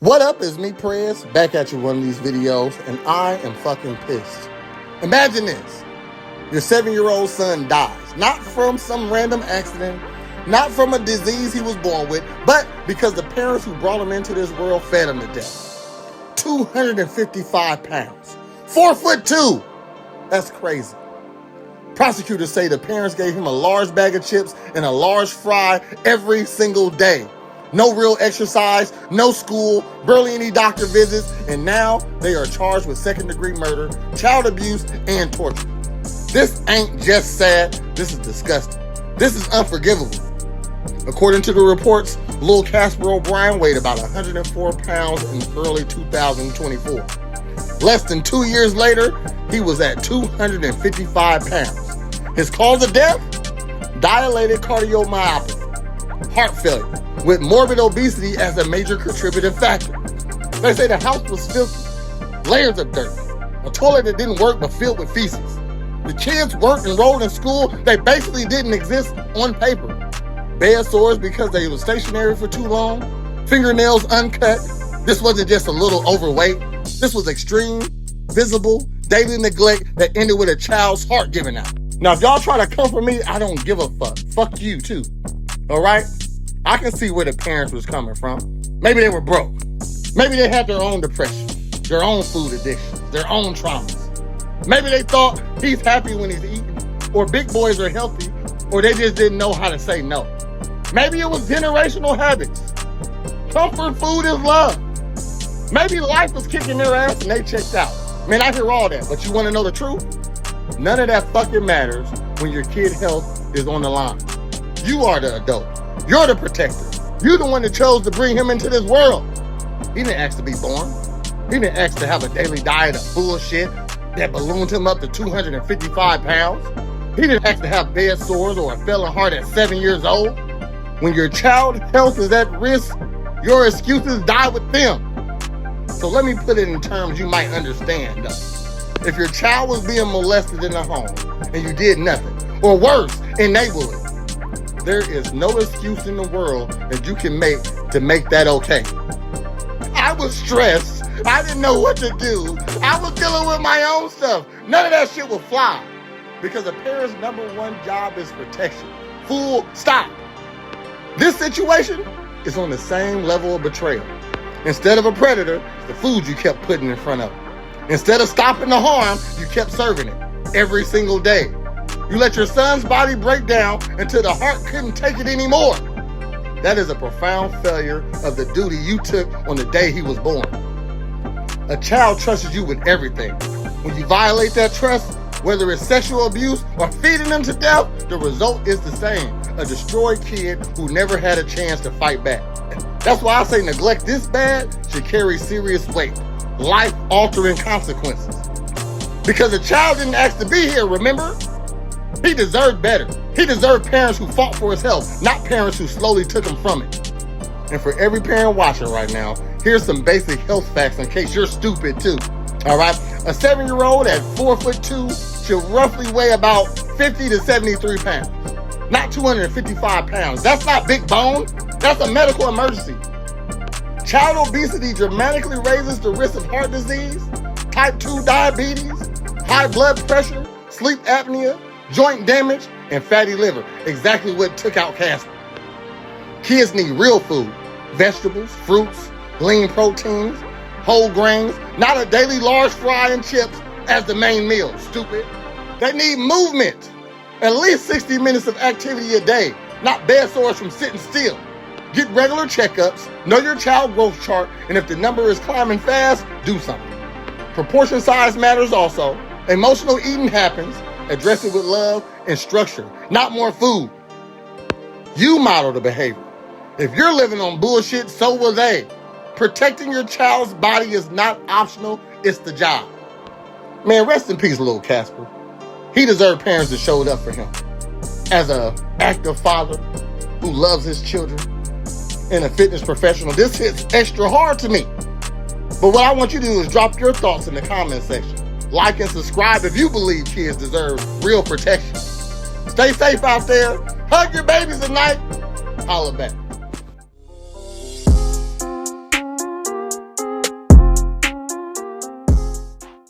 What up, is me, Prez, back at you with one of these videos, and I am fucking pissed. Imagine this. Your 7-year-old son dies, not from some random accident, not from a disease he was born with, but because the parents who brought him into this world fed him to death. 255 pounds. 4'2". That's crazy. Prosecutors say the parents gave him a large bag of chips and a large fry every single day. No real exercise, no school, barely any doctor visits, and now they are charged with second-degree murder, child abuse, and torture. This ain't just sad, this is disgusting. This is unforgivable. According to the reports, little Casper O'Brien weighed about 104 pounds in early 2024. Less than 2 years later, he was at 255 pounds. His cause of death? Dilated cardiomyopathy, heart failure, with morbid obesity as a major contributing factor. They say the house was filthy, layers of dirt, a toilet that didn't work but filled with feces. The kids weren't enrolled in school, they basically didn't exist on paper. Bed sores because they were stationary for too long, fingernails uncut. This wasn't just a little overweight, this was extreme, visible, daily neglect that ended with a child's heart giving out. Now, if y'all try to come for me, I don't give a fuck. Fuck you too, all right? I can see where the parents was coming from. Maybe they were broke. Maybe they had their own depression, their own food addictions, their own traumas. Maybe they thought he's happy when he's eating, or big boys are healthy, or they just didn't know how to say no. Maybe it was generational habits. Comfort food is love. Maybe life was kicking their ass and they checked out. Man, I hear all that, but you want to know the truth? None of that fucking matters when your kid's health is on the line. You are the adult. You're the protector. You're the one that chose to bring him into this world. He didn't ask to be born. He didn't ask to have a daily diet of bullshit that ballooned him up to 255 pounds. He didn't ask to have bed sores or a failing heart at 7 years old. When your child's health is at risk, your excuses die with them. So let me put it in terms you might understand, though. If your child was being molested in the home and you did nothing, or worse, enable it, there is no excuse in the world that you can make to make that okay. I was stressed. I didn't know what to do. I was dealing with my own stuff. None of that shit will fly. Because a parent's number one job is protection. Full stop. This situation is on the same level of betrayal. Instead of a predator, it's the food you kept putting in front of it. Instead of stopping the harm, you kept serving it every single day. You let your son's body break down until the heart couldn't take it anymore. That is a profound failure of the duty you took on the day he was born. A child trusts you with everything. When you violate that trust, whether it's sexual abuse or feeding them to death, the result is the same. A destroyed kid who never had a chance to fight back. That's why I say neglect this bad should carry serious weight, life-altering consequences. Because the child didn't ask to be here, remember? He deserved better. He deserved parents who fought for his health, not parents who slowly took him from it. And for every parent watching right now, here's some basic health facts in case you're stupid too. All right? A 7-year-old at 4'2" should roughly weigh about 50 to 73 pounds. Not 255 pounds. That's not big bone. That's a medical emergency. Child obesity dramatically raises the risk of heart disease, type 2 diabetes, high blood pressure, sleep apnea, joint damage, and fatty liver. Exactly what took out Casper. Kids need real food, vegetables, fruits, lean proteins, whole grains, not a daily large fry and chips as the main meal, stupid. They need movement, at least 60 minutes of activity a day, not bed sores from sitting still. Get regular checkups, know your child growth chart, and if the number is climbing fast, do something. Proportion size matters also. Emotional eating happens. Address it with love and structure, not more food. You model the behavior. If you're living on bullshit, so will they. Protecting your child's body is not optional, it's the job. Man, rest in peace, little Casper. He deserved parents that showed up for him. As an active father who loves his children and a fitness professional, this hits extra hard to me. But what I want you to do is drop your thoughts in the comment section. Like and subscribe if you believe kids deserve real protection. Stay safe out there. Hug your babies at night. Holla back.